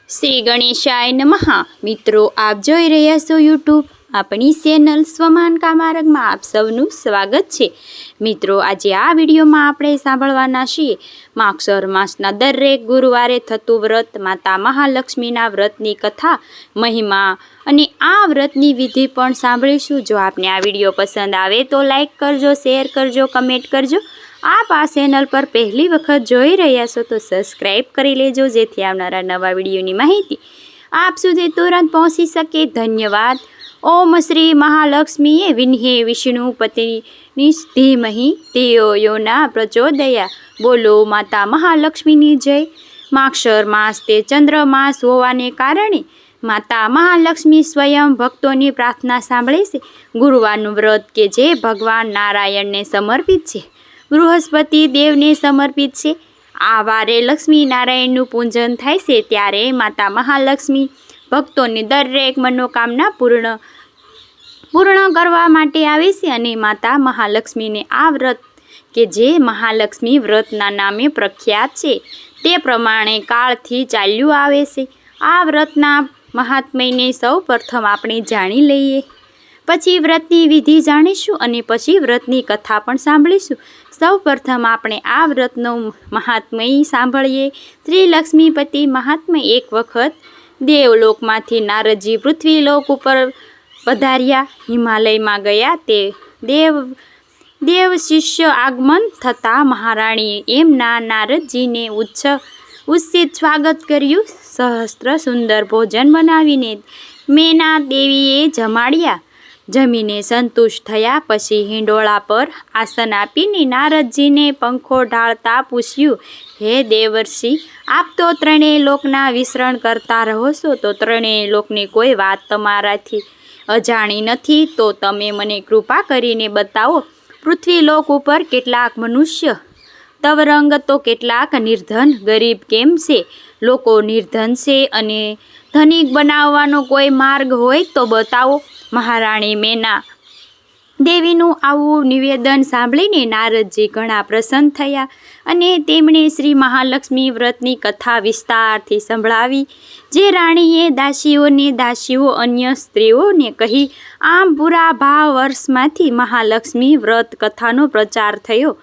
શ્રી ગણેશાય નમઃ. મિત્રો, આપ જોઈ રહ્યા છો યુટ્યુબ આપણી ચેનલ સ્વમાન કામારગમાં આપ સૌનું સ્વાગત છે. મિત્રો, આજે આ વિડીયોમાં આપણે સાંભળવાના છીએ માગસર માસના દરેક ગુરુવારે થતું વ્રત, માતા મહાલક્ષ્મીના વ્રતની કથા, મહિમા અને આ વ્રતની વિધિ પણ સાંભળીશું. જો આપને આ વિડીયો પસંદ આવે તો લાઈક કરજો, શેર કરજો, કમેન્ટ કરજો. આપ આ ચેનલ પર પહેલી વખત જોઈ રહ્યા છો તો સબસ્ક્રાઈબ કરી લેજો, જેથી આવનારા નવા વિડીયોની માહિતી આપ સુધી તુરંત પહોંચી શકે. ધન્યવાદ. ઓમ શ્રી મહાલક્ષ્મીએ વિન્હે વિષ્ણુપતિની ધીમહિ ધિયો યો ના પ્રચોદયા. બોલો માતા મહાલક્ષ્મીની જય. માગસર માસ તે ચંદ્રમાસ હોવાને કારણે માતા મહાલક્ષ્મી સ્વયં ભક્તોની પ્રાર્થના સાંભળે છે. ગુરુવારનું વ્રત કે જે ભગવાન નારાયણને સમર્પિત છે, બૃહસ્પતિ દેવને સમર્પિત છે. આ વારે લક્ષ્મી નારાયણનું પૂજન થાય છે, ત્યારે માતા મહાલક્ષ્મી ભક્તોની દરેક મનોકામના પૂર્ણ કરવા માટે આવે છે. અને માતા મહાલક્ષ્મીને આ વ્રત કે જે મહાલક્ષ્મી વ્રતના નામે પ્રખ્યાત છે, તે પ્રમાણે કાળથી ચાલ્યું આવે છે. આ વ્રતના મહાત્મ્યને સૌ પ્રથમ આપણે જાણી લઈએ, પછી વ્રતની વિધિ જાણીશું અને પછી વ્રતની કથા પણ સાંભળીશું. સૌ પ્રથમ આપણે આ વ્રતનું મહાત્મ્ય સાંભળીએ. શ્રી લક્ષ્મીપતિ મહાત્મ્ય. એક વખત દેવલોકમાંથી નારદજી પૃથ્વીલોક ઉપર પધાર્યા. હિમાલયમાં ગયા તે દેવ શિષ્ય આગમન થતાં મહારાણીએ એમના નારદજીને ઉત્સિત સ્વાગત કર્યું. સહસ્ત્ર સુંદર ભોજન બનાવીને મેના દેવીએ જમાડ્યા. જમીને સંતુષ્ટ થયા પછી હિંડોળા પર આસન આપીને નારદજીને પંખો ઢાળતા પૂછ્યું, હે દેવર્ષિ, આપ તો ત્રણેય લોકના વિચરણ કરતા રહો છો, તો ત્રણેય લોકની કોઈ વાત તમારાથી અજાણી નથી, તો તમે મને કૃપા કરીને બતાવો. પૃથ્વીલોક ઉપર કેટલાક મનુષ્ય તવરંગ તો કેટલાક નિર્ધન ગરીબ કેમ છે? લોકો નિર્ધન છે અને ધનિક બનાવવાનો કોઈ માર્ગ હોય તો બતાવો. મહારાણી મેના દેવીનું આવું નિવેદન સાંભળીને નારદજી ઘણા પ્રસન્ન થયા અને તેમણે શ્રી મહાલક્ષ્મી વ્રતની કથા વિસ્તારથી સંભળાવી. જે રાણીએ દાસીઓ અન્ય સ્ત્રીઓને કહી. આમ પૂરા વર્ષમાંથી મહાલક્ષ્મી વ્રત કથાનો પ્રચાર થયો.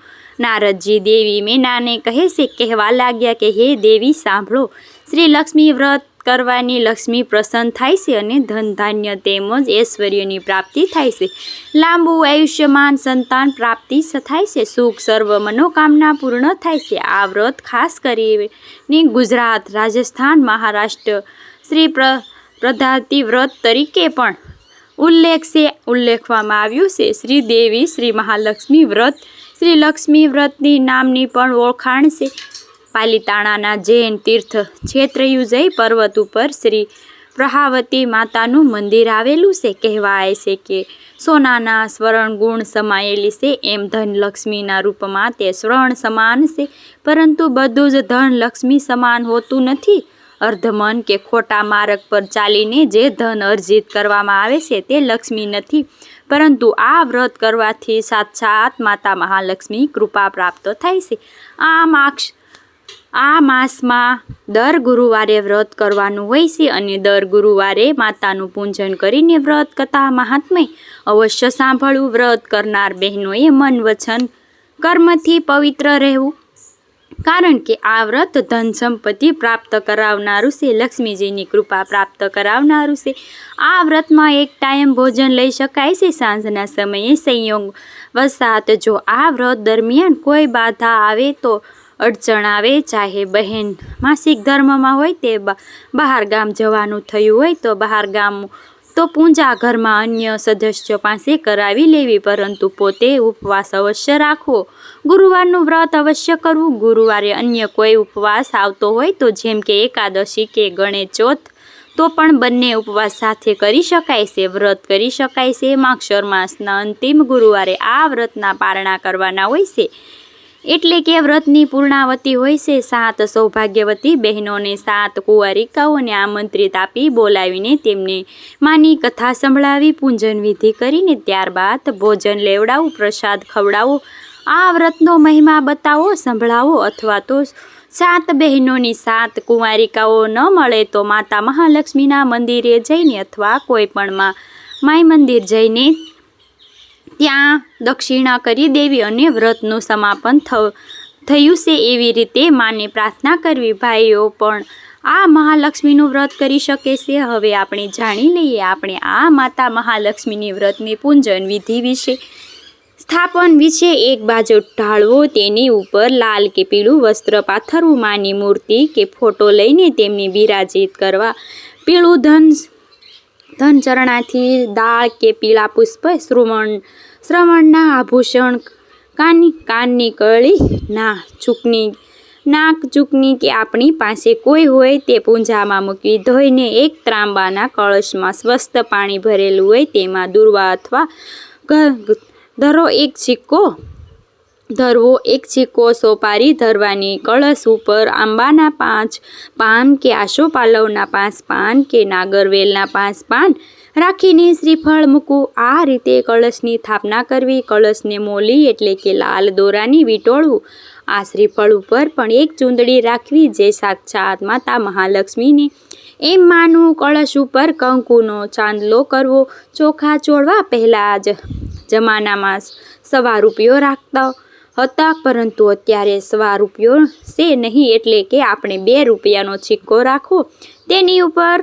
નારદજી દેવી મેનાને કહેવા લાગ્યા કે, હે દેવી, સાંભળો. શ્રી લક્ષ્મી વ્રત કરવાની લક્ષ્મી પ્રસન્ન થાય છે અને ધન ધાન્ય તેમજ ઐશ્વર્યની પ્રાપ્તિ થાય છે. લાંબુ આયુષ્યમાન સંતાન પ્રાપ્તિ થાય છે. સુખ સર્વ મનોકામના પૂર્ણ થાય છે. આ વ્રત ખાસ કરીને ગુજરાત, રાજસ્થાન, મહારાષ્ટ્ર શ્રી પ્રધાતી વ્રત તરીકે પણ ઉલ્લેખવામાં આવ્યું છે. શ્રી દેવી શ્રી મહાલક્ષ્મી વ્રત શ્રી લક્ષ્મી વ્રતની નામની પણ ઓળખાણ છે. પાલિતાણાના જૈન તીર્થ ક્ષેત્રયુજય પર્વત ઉપર શ્રી પ્રહાવતી માતાનું મંદિર આવેલું છે. કહેવાય છે કે સોનાના સ્વર્ણ ગુણ સમાયેલી છે. એમ ધનલક્ષ્મીના રૂપમાં તે સ્વર્ણ સમાન છે, પરંતુ બધું જ ધન લક્ષ્મી સમાન હોતું નથી. અર્ધમન કે ખોટા માર્ગ પર ચાલીને જે ધન અર્જિત કરવામાં આવે છે તે લક્ષ્મી નથી, પરંતુ આ વ્રત કરવાથી સાક્ષાત માતા મહાલક્ષ્મી કૃપા પ્રાપ્ત થાય છે. આ માસમાં દર ગુરુવારે વ્રત કરવાનું હોય છે અને દર ગુરુવારે માતાનું પૂજન કરીને વ્રત કથા મહાત્મ્ય અવશ્ય સાંભળવું. વ્રત કરનાર બહેનોએ મન, વચન, કર્મથી પવિત્ર રહેવું, કારણ કે આ વ્રત ધન સંપત્તિ પ્રાપ્ત કરાવનારું છે, લક્ષ્મીજીની કૃપા પ્રાપ્ત કરાવનારું છે. આ વ્રતમાં એક ટાઈમ ભોજન લઈ શકાય છે. સાંજના સમયે સંયોગ વસાત જો આ વ્રત દરમિયાન કોઈ બાધા આવે તો અડચણ આવે, ચાહે બહેન માસિક ધર્મમાં હોય, તે બહાર ગામ જવાનું થયું હોય તો બહાર ગામ તો પૂજા ઘરમાં અન્ય સદસ્યો પાસે કરાવી લેવી, પરંતુ પોતે ઉપવાસ અવશ્ય રાખવો. ગુરુવારનું વ્રત અવશ્ય કરવું. ગુરુવારે અન્ય કોઈ ઉપવાસ આવતો હોય તો જેમ કે એકાદશી કે ગણેશ ચોથ, તો પણ બંને ઉપવાસ સાથે કરી શકાય છે. વ્રત કરી શકાય છે. માગસર માસના અંતિમ ગુરુવારે આ વ્રતના પારણા કરવાના હોય છે, એટલે કે વ્રતની પૂર્ણાવતી હોય છે. 7 સૌભાગ્યવતી બહેનોને 7 કુંવારિકાઓને આમંત્રિત આપી બોલાવીને તેમને માની કથા સંભળાવી, પૂજન વિધિ કરીને ત્યારબાદ ભોજન લેવડાવું, પ્રસાદ ખવડાવો. આ વ્રતનો મહિમા બતાવો, સંભળાવો અથવા તો 7 બહેનોની 7 કુંવારિકાઓ ન મળે તો માતા મહાલક્ષ્મીના મંદિરે જઈને અથવા કોઈ પણ માય મંદિર જઈને ત્યાં દક્ષિણા કરી દેવી અને વ્રતનું સમાપન થયું છે એવી રીતે માને પ્રાર્થના કરવી. ભાઈઓ પણ આ મહાલક્ષ્મીનું વ્રત કરી શકે છે. હવે આપણે જાણી લઈએ આપણે આ માતા મહાલક્ષ્મીની વ્રતની પૂજન વિધિ વિશે. સ્થાપન વિશે. એક બાજુ ઢાળવો, તેની ઉપર લાલ કે પીળું વસ્ત્ર પાથરવું, માની મૂર્તિ કે ફોટો લઈને તેમને બિરાજિત કરવા, પીળું ધન ચરણાથી, દાળ કે પીળા પુષ્પ, શ્રવણના આભૂષણ, કાનની કળી, નાક ચૂકની કે આપણી પાસે કોઈ હોય તે પૂંજામાં મૂકવી. ધોઈને એક ત્રાંબાના કળશમાં સ્વસ્થ પાણી ભરેલું હોય તેમાં દૂર્વા અથવા ધરવો એક સિક્કો, સોપારી ધરવાની, કળશ ઉપર આંબાના 5 પાન કે આસોપાલવના 5 પાન કે નાગરવેલના 5 પાન રાખીને શ્રીફળ મૂકવું. આ રીતે કળશની સ્થાપના કરવી. કળશને મોલી એટલે કે લાલ દોરાની વીંટોળવું. આ શ્રીફળ ઉપર પણ એક ચૂંદડી રાખવી જે સાક્ષાત માતા મહાલક્ષ્મીને એમ માનવું. કળશ ઉપર કંકુનો ચાંદલો કરવો. ચોખા ચોળવા પહેલાં જમાનામાં ₹1 રાખતા હતા, પરંતુ અત્યારે ₹1 છે નહીં, એટલે કે આપણે ₹2નો સિક્કો રાખવો. તેની ઉપર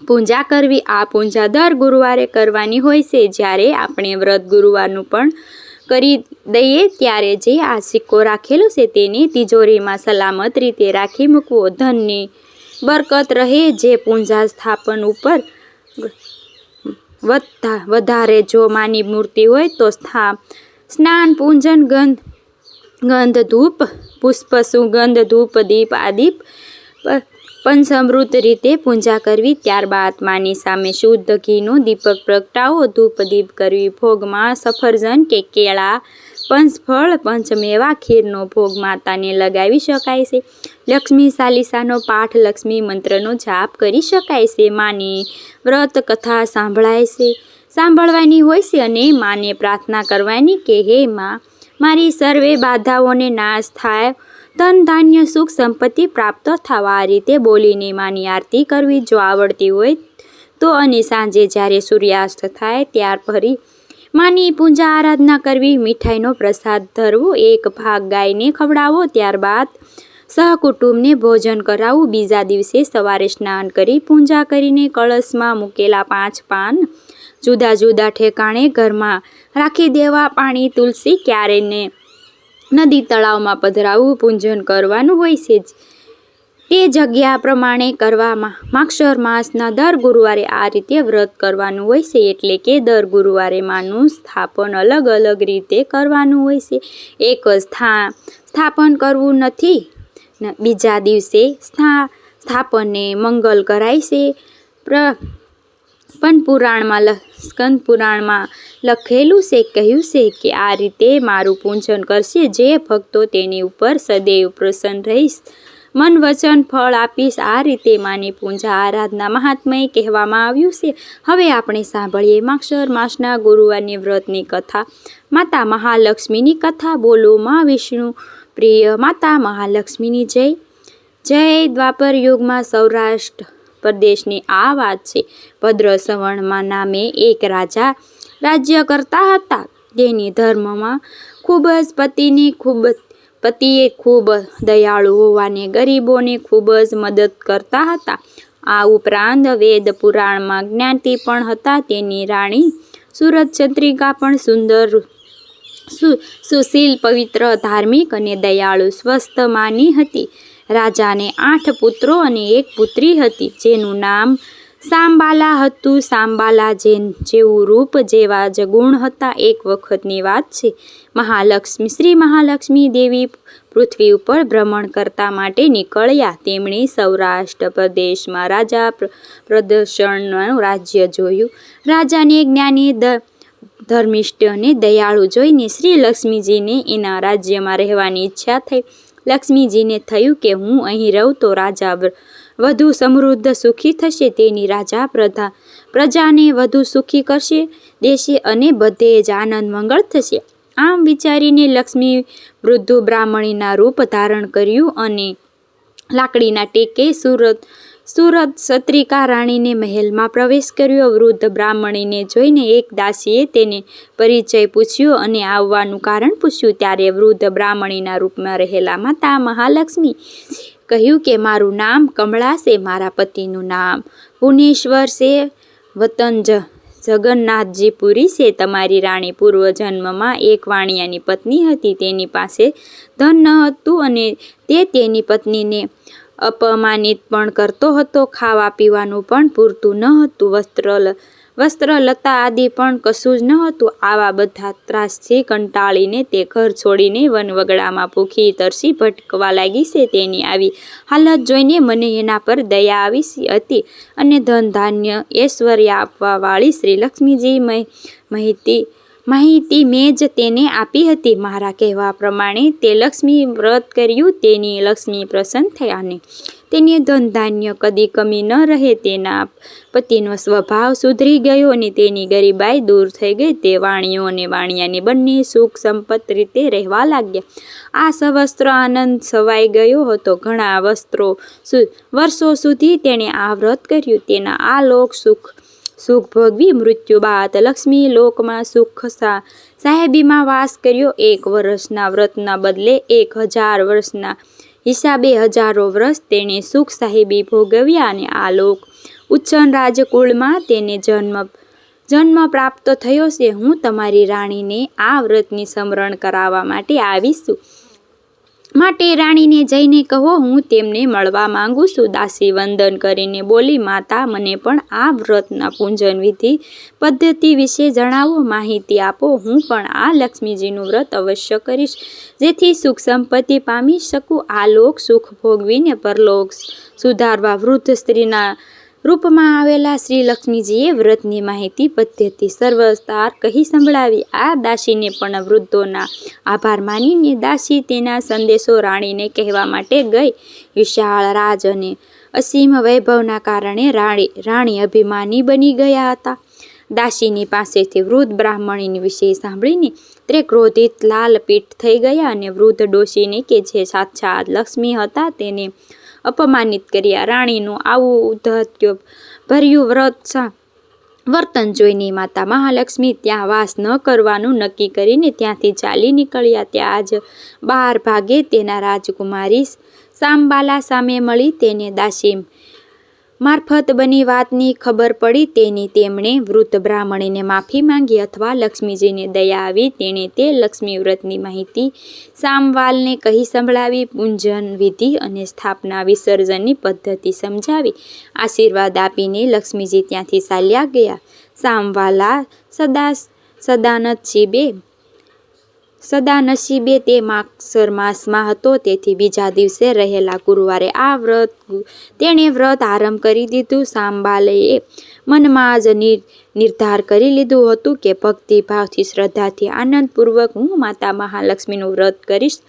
પૂજા કરવી. આ પૂજા દર ગુરુવારે કરવાની હોય છે. જ્યારે આપણે વ્રત ગુરુવારનું પણ કરી દઈએ ત્યારે જે આ સિક્કો રાખેલો છે તેને તિજોરીમાં સલામત રીતે રાખી મૂકવો. ધનની બરકત રહે. જે પૂજા સ્થાપન ઉપર વધારે જો માની મૂર્તિ હોય તો સ્નાન, પૂજન, ગંધ, ધૂપ, પુષ્પ, સુગંધ, ધૂપ, દીપ આદિ પંચામૃત રીતે પૂજા કરવી. ત્યારબાદ માની સામે શુદ્ધ ઘીનો દીપક પ્રગટાવો. ધૂપ દીપ કરવી. ભોગમાં સફરજન કે કેળા, પંચફળ, પંચમેવા, ખીરનો ભોગ માતાને લગાવી શકાય છે. લક્ષ્મી ચાલીસાનો પાઠ, લક્ષ્મી મંત્રનો જાપ કરી શકાય છે. માની વ્રત કથા સાંભળવાની હોય છે અને માને પ્રાર્થના કરવાની કે હે માં, મારી સર્વે બાધાઓને નાશ થાય, ધન ધાન્ય સુખ સંપત્તિ પ્રાપ્ત થવા. આ રીતે બોલીને માની આરતી કરવી જો આવડતી હોય તો. અને સાંજે જ્યારે સૂર્યાસ્ત થાય ત્યાર ફરી માની પૂજા આરાધના કરવી. મીઠાઈનો પ્રસાદ ધરવો. એક ભાગ ગાયને ખવડાવો. ત્યારબાદ સહકુટુંબને ભોજન કરાવવું. બીજા દિવસે સવારે સ્નાન કરી પૂજા કરીને કળશમાં મૂકેલા 5 પાન જુદા જુદા ઠેકાણે ઘરમાં રાખી દેવા. પાણી, તુલસી ક્યારેને નદી તળાવમાં પધરાવવું. પૂજન કરવાનું હોય છે તે જગ્યા પ્રમાણે કરવામાં. માક્ષર માસના દર ગુરુવારે આ રીતે વ્રત કરવાનું હોય છે. એટલે કે દર ગુરુવારે માનું સ્થાપન અલગ અલગ રીતે કરવાનું હોય છે. એક જ સ્થાપન કરવું નથી. બીજા દિવસે સ્થાપનને મંગલ કરાય છે. પણ સ્કંદ પુરાણમાં લખેલું છે, કહ્યું છે કે આ રીતે મારું પૂજન કરશે જે ભક્તો તેની ઉપર સદૈવ પ્રસન્ન રહીશ, મન વચન ફળ આપીશ. આ રીતે માની પૂજા આરાધના મહાત્મય કહેવામાં આવ્યું છે. હવે આપણે સાંભળીએ માક્ષર માસના ગુરુવારની વ્રતની કથા. માતા મહાલક્ષ્મીની કથા. બોલો માં વિષ્ણુ પ્રિય માતા મહાલક્ષ્મીની જય. જય. દ્વાપર યુગમાં સૌરાષ્ટ્ર પ્રદેશની આ વાત છે. ભદ્ર સવર્ણમાં નામે એક રાજા રાજ્ય કરતા હતા. તેની ધર્મમાં ખૂબ જ પતિએ ખૂબ દયાળુ હોવાને ગરીબોને ખૂબ જ મદદ કરતા હતા. આ ઉપરાંત વેદ પુરાણમાં જ્ઞાતિ પણ હતા. તેની રાણી સુરતચંદ્રિકા પણ સુંદર, સુશીલ, પવિત્ર, ધાર્મિક અને દયાળુ સ્વસ્થ માની હતી. રાજાને 8 પુત્રો અને 1 પુત્રી હતી જેનું નામ સાંબાલા હતું. સાંબાલા જેવું રૂપ, જેવા જ ગુણ હતા. એક વખતની વાત છે. શ્રી મહાલક્ષ્મી દેવી પૃથ્વી ઉપર ભ્રમણ કરતા માટે નીકળ્યા. તેમણે સૌરાષ્ટ્ર પ્રદેશમાં રાજા પ્રદર્શનનું રાજ્ય જોયું. રાજાને જ્ઞાની, ધર્મિષ્ઠ અને દયાળુ જોઈને શ્રી લક્ષ્મીજીને એના રાજ્યમાં રહેવાની ઈચ્છા થઈ. લક્ષ્મીજીને થયું કે હું અહીં રહું તો રાજા વધુ સમૃદ્ધ સુખી થશે. તેની રાજા પ્રજાને વધુ સુખી કરશે દેશે અને બધે જ આનંદ મંગળ થશે. આમ વિચારીને લક્ષ્મી વૃદ્ધ બ્રાહ્મણીના રૂપ ધારણ કર્યું અને લાકડીના ટેકે સુરત સત્રિકા રાણીને મહેલમાં પ્રવેશ કર્યો. વૃદ્ધ બ્રાહ્મણીને જોઈને એક દાસીએ તેને પરિચય પૂછ્યો અને આવવાનું કારણ પૂછ્યું. ત્યારે વૃદ્ધ બ્રાહ્મણીના રૂપમાં રહેલા માતા મહાલક્ષ્મી કહ્યું કે મારું નામ કમળા છે, મારા પતિનું નામ ભુવનેશ્વર છે, વતન જગન્નાથજી પુરી છે. તમારી રાણી પૂર્વજન્મમાં એક વાણિયાની પત્ની હતી. તેની પાસે ધન ન હતું અને તે તેની પત્નીને અપમાનિત પણ કરતો હતો. ખાવા પીવાનું પણ પૂરતું ન હતું, વસ્ત્ર લતા આદિ પણ કશું જ ન હતું. આવા બધા ત્રાસથી કંટાળીને તે ઘર છોડીને વનવગડામાં ભૂખી તરસી ભટકવા લાગી છે. તેની આવી હાલત જોઈને મને એના પર દયા આવી હતી અને ધન ધાન્ય ઐશ્વર્ય આપવા વાળી શ્રી લક્ષ્મીજી માહિતી મેં જ તેને આપી હતી. મારા કહેવા પ્રમાણે તે લક્ષ્મી વ્રત કર્યું. તેની લક્ષ્મી પ્રસન્ન થયા અને તેને ધન ધાન્ય કદી કમી ન રહે. તેના પતિનો સ્વભાવ સુધરી ગયો અને તેની ગરીબાઈ દૂર થઈ ગઈ. તે વાણિયો અને વાણિયાની બંને સુખ સંપત્ત રીતે રહેવા લાગ્યા. આ સવસ્ત્ર આનંદ સવાઈ ગયો હતો. ઘણા વર્ષો સુધી તેણે આ વ્રત કર્યું. તેના આ લોક સુખ ભોગવી મૃત્યુ બાદ લક્ષ્મી લોકમાં સુખ સાહેબીમાં વાસ કર્યો. 1 વર્ષના વ્રતના બદલે 1000 વર્ષના હિસાબે હજારો વર્ષ તેણે સુખ સાહેબી ભોગવ્યા અને આ લોક ઉચ્ચન રાજકુળમાં તેને જન્મ પ્રાપ્ત થયો છે. હું તમારી રાણીને આ વ્રતની સ્મરણ કરાવવા માટે આવીશ છું, માટે રાણીને જઈને કહો હું તેમને મળવા માંગુ છું. દાસી વંદન કરીને બોલી, માતા, મને પણ આ વ્રતના પૂજન વિધિ પદ્ધતિ વિશે જણાવો, માહિતી આપો. હું પણ આ લક્ષ્મીજીનું વ્રત અવશ્ય કરીશ, જેથી સુખ સંપત્તિ પામી શકું. આ લોક સુખ ભોગવીને પરલોક સુધારવા વૃદ્ધ સ્ત્રીના રૂપમાં આવેલા શ્રી લક્ષ્મીજીએ વ્રતની માહિતી પદ્ધતિ સર્વસાર કહી સંભળાવી. આ દાસીને પણ વૃદ્ધોના આભાર માનીને દાસી તેના સંદેશો રાણીને કહેવા માટે ગઈ. વિશાળ રાજ અને અસીમ વૈભવના કારણે રાણી અભિમાની બની ગયા હતા. દાસીની પાસેથી વૃદ્ધ બ્રાહ્મણીની વિશે સાંભળીને તે ક્રોધિત લાલપીટ થઈ ગયા અને વૃદ્ધ ડોશીને કે જે સાક્ષાત લક્ષ્મી હતા તેને અપમાનિત કર્યા. રાણીનું આવું ઔદ્ધત્ય ભર્યું વર્તન જોઈને માતા મહાલક્ષ્મી ત્યાં વાસ ન કરવાનું નક્કી કરીને ત્યાંથી ચાલી નીકળ્યા. ત્યાં જ 12 ભાગે તેના રાજકુમારી સામબાલા સામે મળી. તેને દાસી મારફત બની વાતની ખબર પડી. તેમણે વૃદ્ધ બ્રાહ્મણીને માફી માંગી અથવા લક્ષ્મીજીને દયા આવી. તેણે તે લક્ષ્મી વ્રતની માહિતી સામવાલને કહી સંભળાવી. પૂજન વિધિ અને સ્થાપના વિસર્જનની પદ્ધતિ સમજાવી. આશીર્વાદ આપીને લક્ષ્મીજી ત્યાંથી ચાલ્યા ગયા. સામવાલા સદાનસીબે તે માગસર માસમાં હતો, તેથી બીજા દિવસે રહેલા ગુરુવારે તેણે વ્રત આરંભ કરી દીધું. સામબાલાએ મનમાં જ નિર્ધાર કરી લીધું હતું કે ભક્તિભાવથી શ્રદ્ધાથી આનંદપૂર્વક હું માતા મહાલક્ષ્મીનું વ્રત કરીશ.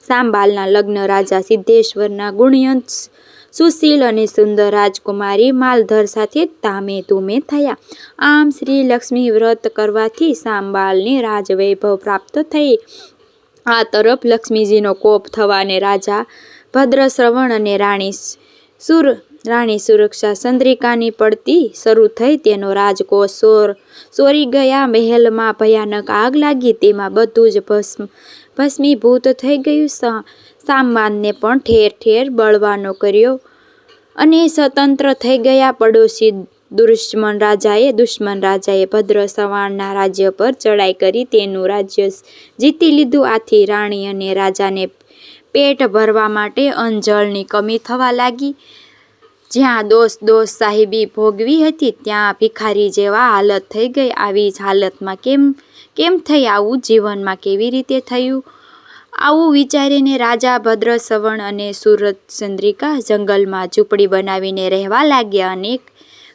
સામબાલના લગ્ન રાજા સિદ્ધેશ્વરના ગુણ્યંત સુશીલ અને સુંદર રાજકુમારી માલધર સાથે ધામે ધૂમે થયા. આમ શ્રી લક્ષ્મી વ્રત કરવાથી સામબાલને રાજવૈભવ પ્રાપ્ત થઈ. આ તરફ લક્ષ્મીજીનો કોપ થવાને રાજા ભદ્રશ્રવણ અને રાણી સુરક્ષા ચંદ્રિકાની પડતી શરૂ થઈ. તેનો રાજકોષ ચોરી ગયા. મહેલમાં ભયાનક આગ લાગી. તેમાં બધું જ ભસ્મીભૂત થઈ ગયું. સામબાલને પણ ઠેર ઠેર બળવાનો કર્યો અને સ્વતંત્ર થઈ ગયા. પડોશી દુશ્મન રાજાએ ભદ્રશ્રવણના રાજ્ય પર ચડાઈ કરી તેનું રાજ્ય જીતી લીધું. આથી રાણી અને રાજાને પેટ ભરવા માટે અન્નજળની કમી થવા લાગી. જ્યાં દોષ સાહેબી ભોગવી હતી ત્યાં ભિખારી જેવા હાલત થઈ ગઈ. આવી જ હાલતમાં કેમ થઈ? આવું જીવનમાં કેવી રીતે થયું? આવું વિચારીને રાજા ભદ્રશ્રવણ અને સુરચંદ્રિકા જંગલમાં ઝૂંપડી બનાવીને રહેવા લાગ્યા અને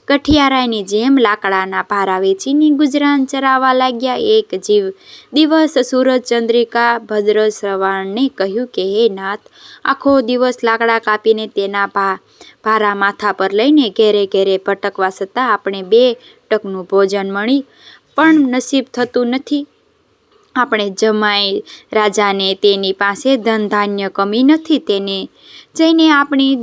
કઠિયારાની જેમ લાકડાના ભારા વેચીને ગુજરાન ચલાવવા લાગ્યા. એક દિવસ સુરચંદ્રિકા ભદ્રશ્રવણને કહ્યું કે હે નાથ, આખો દિવસ લાકડા કાપીને તેના ભારા માથા પર લઈને ઘેરે ઘેરે ભટકવા છતાં આપણે 2 ટકનું ભોજન મળી પણ નસીબ થતું નથી. આપણે જમાઈ રાજાને તેની પાસે ધન ધાન્ય કમી નથી, તેને જઈને આપણી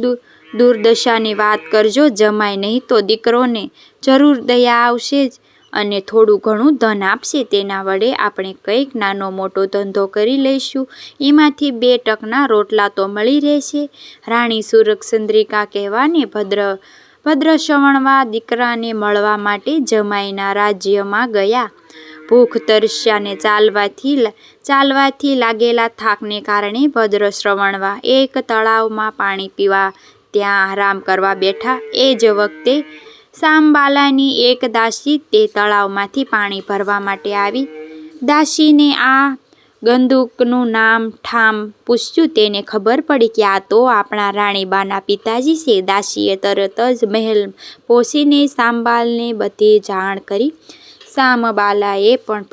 દુર્દશાની વાત કરજો. જમાય નહીં તો દીકરોને જરૂર દયા આવશે જ અને થોડું ઘણું ધન આપશે. તેના વડે આપણે કંઈક નાનો મોટો ધંધો કરી લઈશું, એમાંથી 2 ટકના રોટલા તો મળી રહેશે. રાણી સુરચંદ્રિકા કહેવાને ભદ્રશ્રવણવા દીકરાને મળવા માટે જમાઈના રાજ્યમાં ગયા. ભૂખ તરસ્યાને ચાલવાથી લાગેલા થાકને કારણે ભદ્રશ્રવણવા એક તળાવમાં પાણી પીવા ત્યાં આરામ કરવા બેઠા. એ જ વખતે સામબાલાની એક દાસી તે તળાવમાંથી પાણી ભરવા માટે આવી. દાસીને આ ગંદુકનું નામ ઠામ પૂછ્યું. તેને ખબર પડી કે આ તો આપણા રાણીબાના પિતાજી છે. દાસીએ તરત જ મહેલ પહોંચીને સામબાલને બધી જાણ કરી. સામબાલાએ પણ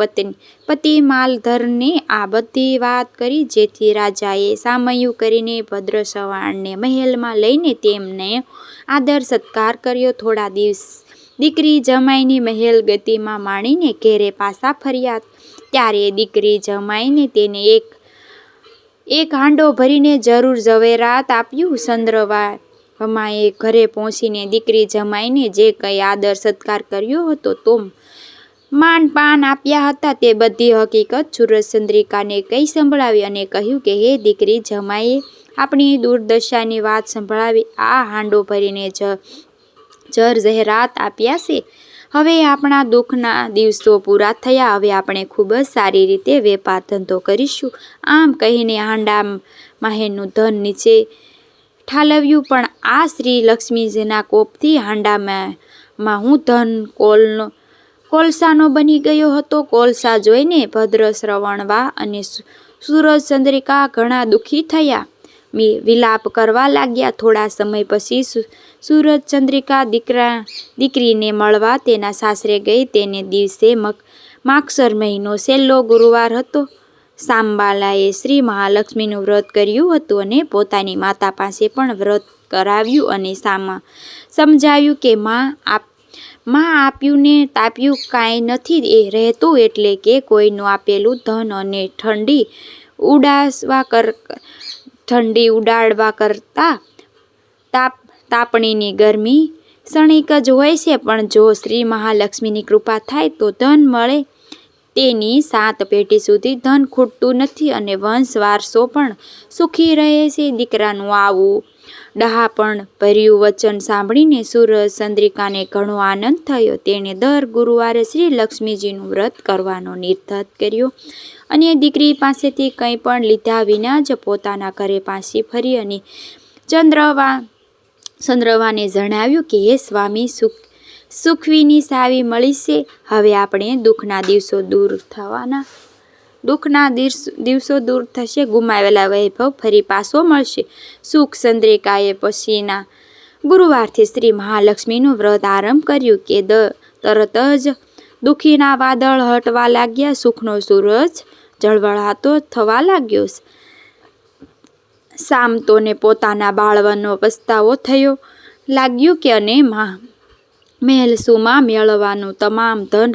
પતિ માલધરને આ બધી વાત કરી, જેથી રાજાએ સામયું કરીને ભદ્રશ્રવણને મહેલમાં લઈને તેમને આદર સત્કાર કર્યો. થોડા દિવસ દીકરી જમાઈની મહેલ ગતિમાં માણીને ઘેરે પાછા ફર્યા. ત્યારે દીકરી જમાઈને તેને એક હાંડો ભરીને જરૂર ઝવેરાત આપ્યું. ચંદ્રમાએ ઘરે પહોંચીને દીકરી જમાઈને જે કંઈ આદર સત્કાર કર્યો હતો તો માનપાન આપ્યા હતા તે બધી હકીકત સુરચંદ્રિકાને કહી સંભળાવી અને કહ્યું કે હે દીકરી જમાઈએ આપણી દુર્દશાની વાત સંભળાવી. આ હાંડો ભરીને જર ઝહેરાત આપ્યા છે. હવે આપણા દુઃખના દિવસો પૂરા થયા. હવે આપણે ખૂબ જ સારી રીતે વેપાર ધંધો કરીશું. આમ કહીને હાંડા માહેનું ધન નીચે ઠાલવ્યું. પણ આ શ્રી લક્ષ્મીજીના કોપથી હાંડામાં હું ધન કોલસાનો બની ગયો હતો. કોલસા જોઈને ભદ્રશ્રવણવા અને સુરચંદ્રિકા ઘણા દુઃખી થયા, વિલાપ કરવા લાગ્યા. થોડા સમય પછી સુરચંદ્રિકા દીકરીને મળવા તેના સાસરે ગઈ. તેને દિવસે માગસર મહિનો છેલ્લો ગુરુવાર હતો. સામબાલાએ શ્રી મહાલક્ષ્મીનું વ્રત કર્યું હતું અને પોતાની માતા પાસે પણ વ્રત કરાવ્યું અને સમજાવ્યું કે માં આપ્યું ને તાપ્યું કાંઈ નથી એ રહેતું, એટલે કે કોઈનું આપેલું ધન અને ઠંડી ઉડાડવા કરતાં તાપણીની ગરમી ક્ષણિક જ હોય છે. પણ જો શ્રી મહાલક્ષ્મીની કૃપા થાય તો ધન મળે. તેની 7 પેઢી સુધી ધન ખૂટતું નથી અને વંશ વારસો પણ સુખી રહે છે. દીકરાનું આવું ડહાપણ ભર્યું વચન સાંભળીને સુરચંદ્રિકાને ઘણો આનંદ થયો. તેણે દર ગુરુવારે શ્રી લક્ષ્મીજીનું વ્રત કરવાનો નિર્ધાર કર્યો અને દીકરી પાસેથી કંઈ પણ લીધા વિના જ પોતાના ઘરે પાછી ફરી અને ચંદ્રવાને જણાવ્યું કે હે સ્વામી, સુખવીની સાવી મળી છે. હવે આપણે દુઃખના દિવસો દૂર થશે. ગુમાવેલા વૈભવ ફરી પાછો મળશે. સુરચંદ્રિકાએ પછીના ગુરુવારથી શ્રી મહાલક્ષ્મીનું વ્રત આરંભ કર્યું કે તરત જ દુઃખીના વાદળ હટવા લાગ્યા. સુખનો સૂરજ ઝળહળતો થવા લાગ્યો. સામતોને પોતાના બાળવાનો પસ્તાવો થયો લાગ્યું કે અને મહેલસુમાં મેળવવાનું તમામ ધન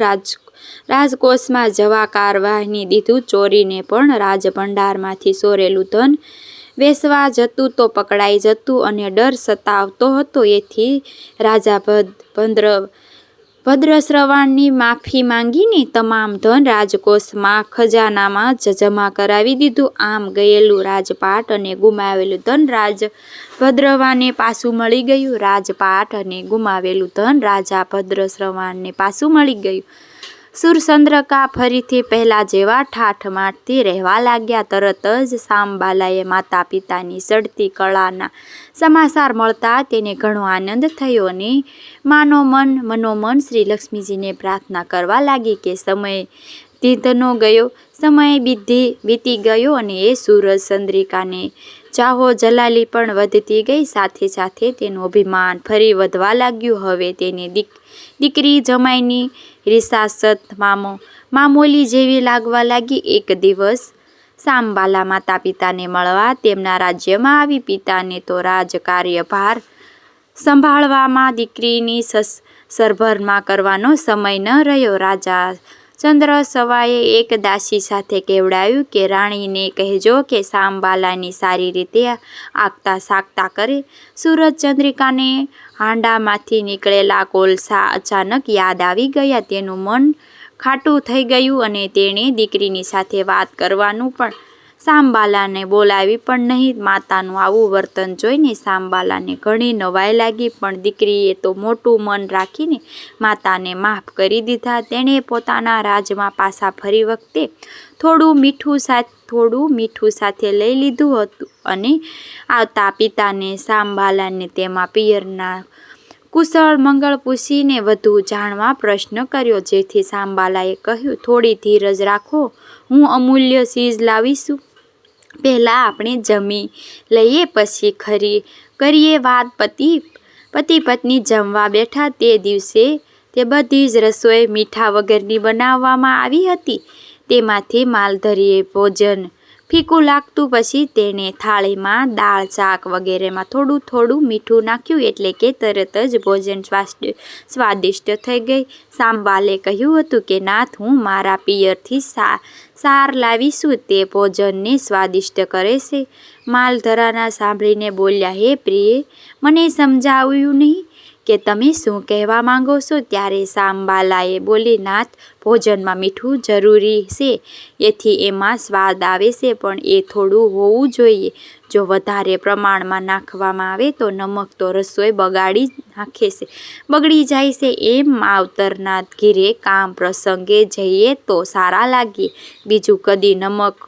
રાજકોષમાં જવા કારવાહી દીધું. ચોરીને પણ રાજભંડારમાંથી ચોરેલું ધન વેચવા જતું તો પકડાઈ જતું અને ડર સતાવતો હતો. એથી રાજા ભદ્રશ્રવણની માફી માંગીને તમામ ધન રાજકોષમાં ખજાનામાં જ જમા કરાવી દીધું. આમ ગયેલું રાજપાટ અને ગુમાવેલું ધન ભદ્રવાને પાછું મળી ગયું. રાજપાટ અને ગુમાવેલું ધન રાજા ભદ્રશ્રવણને પાછું મળી ગયું. સુરચંદ્રિકા ફરીથી પહેલા જેવા ઠાઠમાઠથી રહેવા લાગ્યા. તરત જ સામબાલાએ માતા પિતાની ચડતી કળાના સમાચાર મળતા તેને ઘણો આનંદ થયો અને મનોમન શ્રી લક્ષ્મીજીને પ્રાર્થના કરવા લાગી કે સમય વીતી ગયો અને એ સુરચંદ્રિકાને ચાહો જલાલી પણ વધતી ગઈ. સાથે સાથે તેનું અભિમાન ફરી વધવા લાગ્યું. હવે તેને દીકરી જમાઈની રિસાસત મામૂલી જેવી લાગવા લાગી. એક દિવસ સામબાલા માતા પિતાને મળવા તેમના રાજ્યમાં આવી. પિતાને તો રાજકાર્યભાર સંભાળવામાં દીકરીની સરભરમાં કરવાનો સમય ન રહ્યો. ચંદ્ર સવાએ એક દાસી સાથે કહેવડાવ્યું કે રાણીને કહેજો કે સામબાલાની સારી રીતે આગતા સાકતા કરે. સૂરજ ચંદ્રિકાને હાંડામાંથી નીકળેલા કોલસા અચાનક યાદ આવી ગયા. તેનું મન ખાટું થઈ ગયું અને તેણે દીકરીની સાથે વાત કરવાનું પણ સામબાલાને બોલાવી પણ નહીં. માતાનું આવું વર્તન જોઈને સામબાલાને ઘણી નવાઈ લાગી, પણ દીકરીએ તો મોટું મન રાખીને માતાને માફ કરી દીધા. તેણે પોતાના રાજમાં પાછા ફરી વખતે થોડું મીઠું સાથે લઈ લીધું હતું અને આવતા પિતાને સામબાલાને તેમાં પિયરના કુશળ મંગળ પૂછીને વધુ જાણવા પ્રશ્ન કર્યો, જેથી સામબાલાએ કહ્યું, થોડી ધીરજ રાખો, હું અમૂલ્ય ચીજ લાવીશું. પહેલાં આપણે જમી લઈએ, પછી કરીએ વાત. પતિ પત્ની જમવા બેઠા. તે દિવસે તે બધી જ રસોઈ મીઠા વગરની બનાવવામાં આવી હતી. તેમાંથી માલધારીએ ભોજન ફીકું લાગતું. પછી તેણે થાળીમાં દાળ, શાક વગેરેમાં થોડું મીઠું નાખ્યું, એટલે કે તરત જ ભોજન સ્વાદિષ્ટ થઈ ગઈ. સામબાલે કહ્યું હતું કે નાથ, હું મારા પિયરથી સાર લાવીશું, તે ભોજનને સ્વાદિષ્ટ કરે છે. માલધારા સાંભળીને બોલ્યા, હે પ્રિય, મને સમજાવ્યું નહીં કે તમે શું કહેવા માંગો છો? ત્યારે સામબાલાએ બોલી, નાથ, ભોજનમાં મીઠું જરૂરી છે, એથી એમાં સ્વાદ આવે છે, પણ એ થોડું હોવું જોઈએ. જો વધારે પ્રમાણમાં નાખવામાં આવે તો નમક તો રસોઈ બગડી જાય છે. એમ માવતરના ઘીરે કામ પ્રસંગે જઈએ તો સારા લાગીએ. બીજું, કદી નમક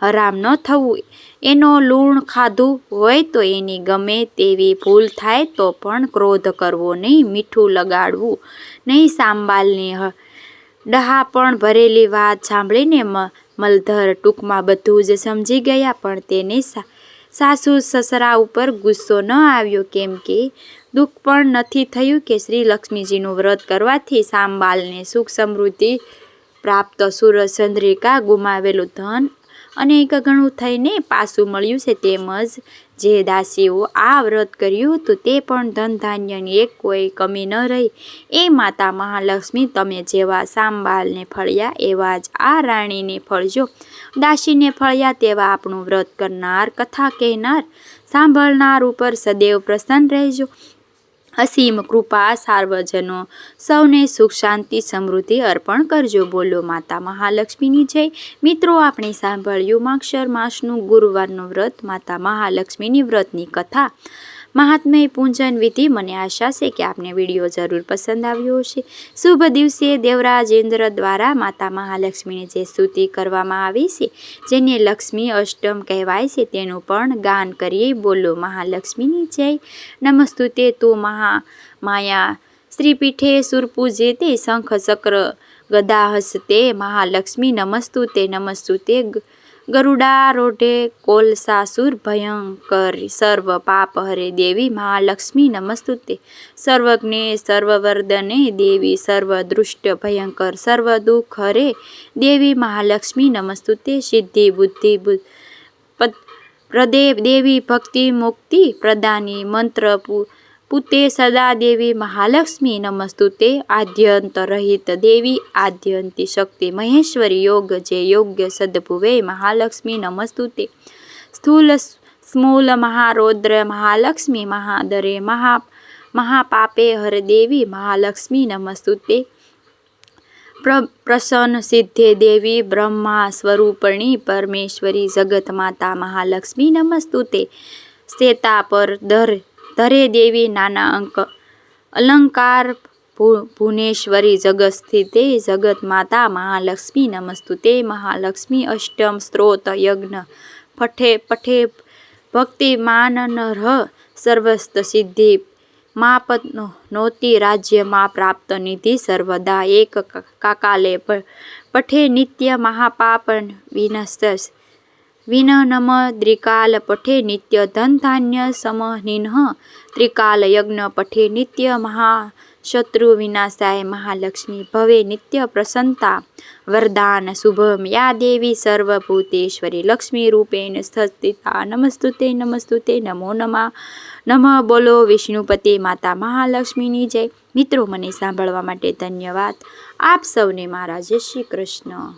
હરામ ન થવું. એનો લૂણ ખાધું હોય તો એની ગમે તેવી ભૂલ થાય તો પણ ક્રોધ કરવો નહીં, મીઠું લગાડવું નહીં. સામબાલની ડહાપણ ભરેલી વાત સાંભળીને મલધર ટૂંકમાં બધું જ સમજી ગયા, પણ તેને સાસુ સસરા ઉપર ગુસ્સો ન આવ્યો, કેમ કે દુઃખ પણ નથી થયું કે શ્રી લક્ષ્મીજીનું વ્રત કરવાથી સામબાલને સુખ સમૃદ્ધિ પ્રાપ્ત. સૂરજ ચંદ્રિકા ગુમાવેલું ધન અનેક ગણું થઈને પાછું મળ્યું છે. તેમજ જે દાસીઓ આ વ્રત કર્યું હતું તે પણ ધન ધાન્યની એક કોઈ કમી ન રહી. એ માતા મહાલક્ષ્મી, તમે જેવા સામબાલને ફળ્યા એવા જ આ રાણીને ફળજો. દાસીને ફળ્યા તેવા આપણું વ્રત કરનાર, કથા કહેનાર, સાંભળનાર ઉપર સદૈવ પ્રસન્ન રહેજો. અસીમ કૃપા સાર્વજનો સૌને સુખ શાંતિ સમૃદ્ધિ અર્પણ કરજો. બોલો માતા મહાલક્ષ્મીની જય. મિત્રો, આપણે સાંભળ્યું માગશર માસનું ગુરુવારનું વ્રત, માતા મહાલક્ષ્મીની વ્રતની કથા, મહાત્મય પૂજન વિધિ. મને આશા છે કે આપને વિડીયો જરૂર પસંદ આવ્યો હશે. શુભ દિવસે દેવરાજ ઇન્દ્ર દ્વારા માતા મહાલક્ષ્મીની જે સ્તુતિ કરવામાં આવી છે, જેને લક્ષ્મી અષ્ટમ કહેવાય છે, તેનું પણ ગાન કરીએ. બોલો મહાલક્ષ્મીની જય. નમસ્તુતે તું માયા શ્રીપીઠે સુરપૂજેતે શંખ ચક્ર ગદા હસ્તે મહાલક્ષ્મી નમસ્તુતે. નમસ્તુતે ગરુડારૂઢે કોલસાસુર ભયંકર સર્વ પાપ હરે દેવી મહાલક્ષ્મી નમસ્તુતે. સર્વજ્ઞે સર્વવર્ધને દેવી સર્વદૃષ્ટ ભયંકર સર્વ દુઃખ હરે દેવી મહાલક્ષ્મી નમસ્તુતે. સિદ્ધિ બુદ્ધિ પ્રદે દેવી ભક્તિ મુક્તિ પ્રદાની મંત્ર પુતે સદા દેવી મહાલક્ષ્મી નમસ્તુતે. આદ્યંત રહિત દેવી આદ્યંતી શક્તિ મહેશ્વરી યોગ જે યોગ્ય સદભુવે મહાલક્ષ્મી નમસ્તુતે. સ્થૂલ સ્મૂલ મહારૌદ્ર મહાલક્ષ્મી મહાદરે મહાપાપે હર દેવી મહાલક્ષ્મી નમસ્તુતે. પ્રસન્ન સિદ્ધે દેવી બ્રહ્મા સ્વરૂપિણી પરમેશ્વરી જગત માતા મહાલક્ષ્મી નમસ્તુતે. શ્વેતા પર ધરે દેવી નાના અલંકાર ભુવનેશ્વરી જગત સ્થિતે જગત માતા મહાલક્ષ્મી નમસ્તુતે. મહાલક્ષ્મી અષ્ટમ સ્ત્રોત યજ્ઞ પઠે ભક્તિમાન નરઃ સર્વસ્ત સિદ્ધિ માપનોતિ. રાજ્યમાં પ્રાપ્ત નિધિ સર્વદા એક કાકાલે પઠે નિત્ય મહાપાપ વિનનમ ત્રિકાલ પઠે નિત્ય ધન ધાન્ય સમહિનઃ. ત્રિકાલ યજ્ઞ પઠે નિત્ય મહાશત્રુ વિનાશાય મહાલક્ષ્મી ભવે નિત્ય પ્રસન્નતા. વરદાન શુભમ યા દેવી સર્વભૂતેશ્વરી લક્ષ્મી રૂપેણ સ્થિતા. નમસ્તુતે નમસ્તુતે નમો નમઃ. બોલો વિષ્ણુપતિ માતા મહાલક્ષ્મીની જય. મિત્રો મને સાંભળવા માટે ધન્યવાદ. આપ સૌને મારા જય શ્રી કૃષ્ણ.